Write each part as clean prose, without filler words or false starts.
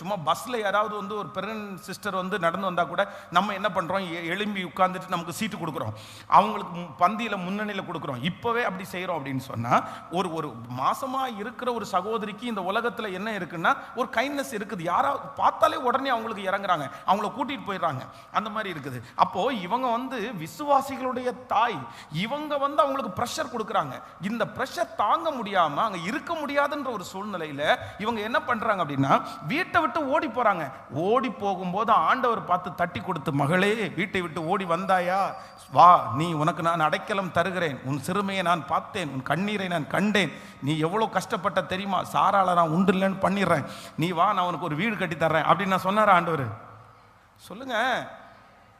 சும்மா பஸ்ஸில் யாராவது வந்து ஒரு பிரெக்னன்ட் சிஸ்டர் வந்து நடந்து வந்தால் கூட நம்ம என்ன பண்ணுறோம், எழும்பி உட்காந்துட்டு நமக்கு சீட்டு கொடுக்குறோம், அவங்களுக்கு பந்தியில் முன்னணியில் கொடுக்குறோம். இப்போவே அப்படி செய்கிறோம் அப்படின்னு சொன்னால் ஒரு மாசமாக இருக்கிற ஒரு சகோதரிக்கு இந்த உலகத்தில் என்ன இருக்குன்னா ஒரு கைண்ட்னஸ் இருக்குது. யாராவது பார்த்தாலே உடனே அவங்களுக்கு இறங்குறாங்க, அவங்கள கூட்டிகிட்டு போயிடுறாங்க, அந்த மாதிரி இருக்குது. அப்போது இவங்க வந்து விசுவாசிகளுடைய தாய், இவங்க வந்து அவங்களுக்கு ப்ரெஷர் கொடுக்குறாங்க. இந்த ப்ரெஷர் தாங்க முடியாமல் அங்கே இருக்க முடியாதுன்ற ஒரு சூழ்நிலையில் இவங்க என்ன பண்ணுறாங்க அப்படின்னா வீட்டை விட்டு ஓடி போறாங்க. ஓடி போகும்போது ஆண்டவர் பார்த்து தட்டி கொடுத்து, மகளே வீட்டை விட்டு ஓடி வந்தாயா, வா, நீ உனக்கு நான் அடைக்கலம் தருகிறேன், உன் சிறுமையை நான் பார்த்தேன், உன் கண்ணீரை நான் கண்டேன், நீ எவ்வளவு கஷ்டப்பட்ட தெரியுமா, சாரால நான் உண்டு இல்லைன்னு பண்ணிடுறேன், நீ வா, நான் உனக்கு ஒரு வீடு கட்டி தர்றேன் அப்படின்னு நான் சொன்னார் ஆண்டவர். சொல்லுங்க,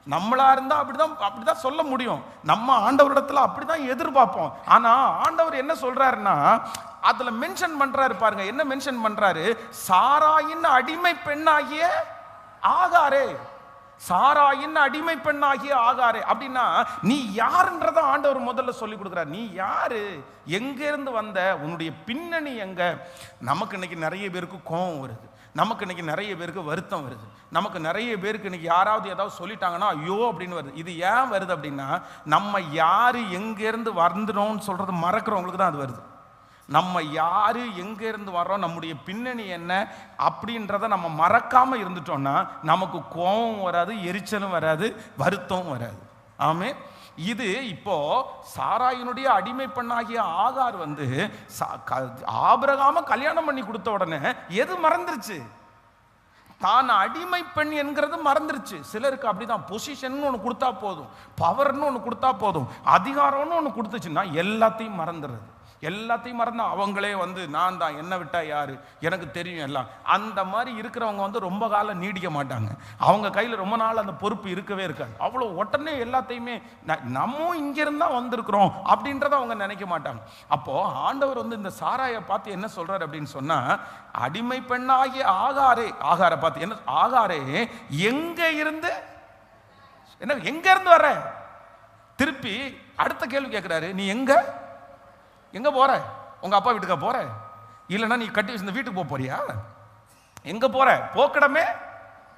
நம்மளா இருந்தா அப்படிதான் சொல்ல முடியும். நம்ம ஆண்டவரிடத்துல அப்படிதான் எதிர்பார்ப்போம். ஆனா ஆண்டவர் என்ன சொல்றாருன்னா அதுல மென்ஷன் பண்றாரு பாருங்க. என்ன மென்ஷன் பண்றாரு? சாராயின் அடிமை பெண்ணாகிய ஆகாரே, சாராயின் அடிமை பெண்ணாகிய ஆகாரே. அப்படின்னா நீ யாருன்றத ஆண்டவர் முதல்ல சொல்லி கொடுக்குறாரு. நீ யாரு, எங்க இருந்து வந்த, உன்னுடைய பின்னணி எங்க. நமக்கு இன்னைக்கு நிறைய பேருக்கு கோபம் வருது, நமக்கு இன்னைக்கு நிறைய பேருக்கு வருத்தம் வருது, நமக்கு நிறைய பேருக்கு இன்னைக்கு யாராவது ஏதாவது சொல்லிட்டாங்கன்னா ஐயோ அப்படின்னு வருது. இது ஏன் வருது அப்படின்னா நம்ம யாரு எங்க இருந்து வந்துடும் சொல்றது மறக்கிறவங்களுக்கு தான் அது வருது. நம்ம யாரு எங்க இருந்து வர்றோம், நம்முடைய பின்னணி என்ன அப்படின்றத நம்ம மறக்காம இருந்துட்டோம்னா நமக்கு கோபம் வராது, எரிச்சலும் வராது, வருத்தம் வராது. ஆமே. இது இப்போ சாராயினுடைய அடிமை பெண்ணாகிய ஆகார் வந்து ஆபிரகாம கல்யாணம் பண்ணி கொடுத்த உடனே எது மறந்துருச்சு? தான் அடிமை பெண் என்கிறது மறந்துருச்சு. சிலருக்கு அப்படிதான். பொசிஷன் ஒன்று கொடுத்தா போதும், பவர்னு ஒன்று கொடுத்தா போதும், அதிகாரம்னு ஒன்று கொடுத்துச்சுன்னா எல்லாத்தையும் மறந்துடுறது. எல்லாத்தையும் மறந்து அவங்களே வந்து நான் தான், என்ன விட்டா யாரு, எனக்கு தெரியும் எல்லாம், அந்த மாதிரி இருக்கிறவங்க வந்து ரொம்ப காலம் நீடிக்க மாட்டாங்க. அவங்க கையில் ரொம்ப நாள் அந்த பொறுப்பு இருக்கவே இருக்காது. அவ்வளோ உடனே எல்லாத்தையுமே நம்ம இங்கிருந்தா வந்திருக்கிறோம் அப்படின்றத அவங்க நினைக்க மாட்டாங்க. அப்போ ஆண்டவர் வந்து இந்த சாராயை பார்த்து என்ன சொல்றாரு அப்படின்னு சொன்னா, அடிமை பெண்ணாகிய ஆகாரே, ஆகாரை பார்த்து என்ன, ஆகாரே எங்க இருந்து, என்ன எங்க இருந்து வர? திருப்பி அடுத்த கேள்வி கேட்கிறாரு, நீ எங்க போற? உங்க அப்பா வீட்டுக்கா போற? இல்லைன்னா நீ கட்டி வச்சிருந்த வீட்டுக்கு போறியா? எங்க போற? போக்கடமே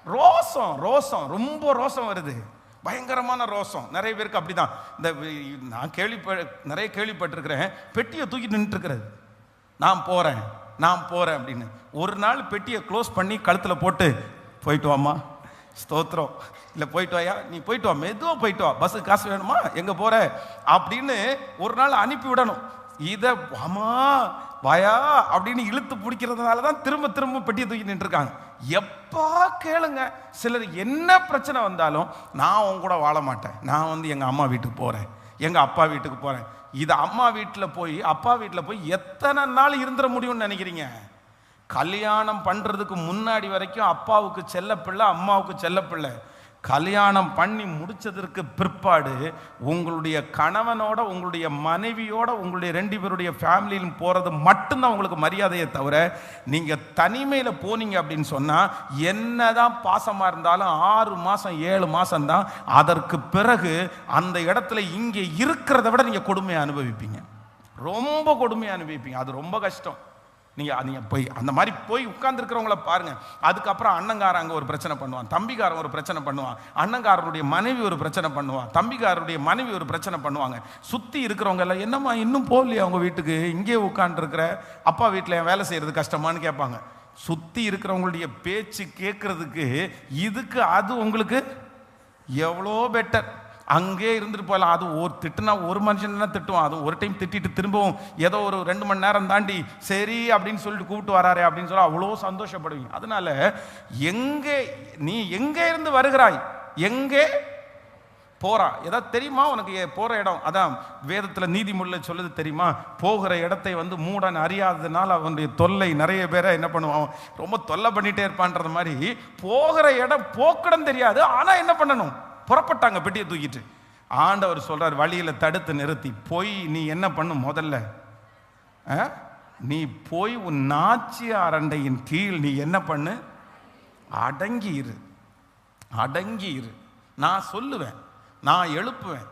ரோசம், ரோசம், ரொம்ப ரோசம் வருது, பயங்கரமான ரோசம். நிறைய பேருக்கு அப்படிதான். இந்த நான் நிறைய கேள்விப்பட்டிருக்கிறேன், பெட்டியை தூக்கி நின்று இருக்கிறது, நான் போறேன் அப்படின்னு. ஒரு நாள் பெட்டியை க்ளோஸ் பண்ணி கழுத்துல போட்டு, போயிட்டு வாமா, ஸ்தோத்திரம், இல்லை போயிட்டு வாயா, நீ போயிட்டு வா, மெதுவாக போயிட்டு வா, பஸ்ஸுக்கு காசு வேணுமா, எங்க போற அப்படின்னு ஒரு நாள் அனுப்பி விடணும். இதை அம்மா வாயா அப்படின்னு இழுத்து பிடிக்கிறதுனால தான் திரும்ப திரும்ப பெட்டியை தூக்கி நின்றுருக்காங்க. எப்பா கேளுங்க, சிலர் என்ன பிரச்சனை வந்தாலும் நான் உங்க கூட வாழ மாட்டேன், நான் வந்து எங்கள் அம்மா வீட்டுக்கு போகிறேன், எங்கள் அப்பா வீட்டுக்கு போகிறேன். இது அம்மா வீட்டில் போய் அப்பா வீட்டில் போய் எத்தனை நாள் இருந்துட முடியும்னு நினைக்கிறீங்க? கல்யாணம் பண்ணுறதுக்கு முன்னாடி வரைக்கும் அப்பாவுக்கு செல்லப்பிள்ளை, அம்மாவுக்கு செல்லப்பிள்ளை. கல்யாணம் பண்ணி முடிச்சதற்கு பிற்பாடு உங்களுடைய கணவனோட, உங்களுடைய மனைவியோட, உங்களுடைய 2 பேருடைய ஃபேமிலியிலும் போகிறது மட்டும்தான் உங்களுக்கு மரியாதையை தவிர, நீங்கள் தனிமையில் போனீங்க அப்படின்னு சொன்னால் என்னதான் பாசமாக இருந்தாலும் 6 மாதம் 7 மாதம் தான். அதற்கு பிறகு அந்த இடத்துல இங்கே இருக்கிறத விட நீங்கள் கொடுமையை அனுபவிப்பீங்க, ரொம்ப கொடுமையை அனுபவிப்பீங்க. அது ரொம்ப கஷ்டம். நீங்கள் போய் அந்த மாதிரி போய் உட்கார்ந்துருக்கிறவங்கள பாருங்க. அதுக்கப்புறம் அண்ணங்காரங்க ஒரு பிரச்சனை பண்ணுவான், தம்பிக்காரன் ஒரு பிரச்சனை பண்ணுவான், அண்ணங்காரனுடைய மனைவி ஒரு பிரச்சனை பண்ணுவான், தம்பிக்காரனுடைய மனைவி ஒரு பிரச்சனை பண்ணுவாங்க. சுற்றி இருக்கிறவங்க எல்லாம் என்னம்மா இன்னும் போகலையா அவங்க வீட்டுக்கு, இங்கே உட்காந்துருக்கிற, அப்பா வீட்டில் வேலை செய்கிறது கஷ்டமானு கேட்பாங்க. சுற்றி இருக்கிறவங்களுடைய பேச்சு கேட்கறதுக்கு இதுக்கு அது உங்களுக்கு எவ்வளோ பெட்டர். அங்கே இருந்துட்டு போகலாம். அது ஒரு திட்டுனா ஒரு மனுஷன் திட்டுவான், அது ஒரு டைம் திட்டிட்டு திரும்பவும் ஏதோ ஒரு 2 மணி நேரம் தாண்டி சரி அப்படின்னு சொல்லிட்டு கூப்பிட்டு வராரே அப்படின்னு சொல்லி அவ்வளோ சந்தோஷப்படுவீங்க. அதனால நீ எங்கே இருந்து வருகிறாய், எங்கே போறா, ஏதாவது தெரியுமா உனக்கு? போகிற இடம் அதான் வேதத்தில் நீதிமொழியில் சொல்லுது தெரியுமா, போகிற இடத்தை வந்து மூடன் அறியாததுனால அவனுடைய தொல்லை. நிறைய பேரை என்ன பண்ணுவான், ரொம்ப தொல்லை பண்ணிகிட்டே இருப்பான்றது மாதிரி போகிற இடம் போக்கிடம் தெரியாது. ஆனால் என்ன பண்ணணும், புறப்பட்டாங்க பெட்டியை தூக்கிட்டு. ஆண்டவர் சொல்றார், வழியில் தடுத்து நிறுத்தி, போய் நீ என்ன பண்ணு, முதல்ல நீ போய் உன் நாச்சியார் அண்டையின் கீழ் நீ என்ன பண்ணு, அடங்கி இரு, நான் சொல்லுவேன், நான் எழுப்புவேன்,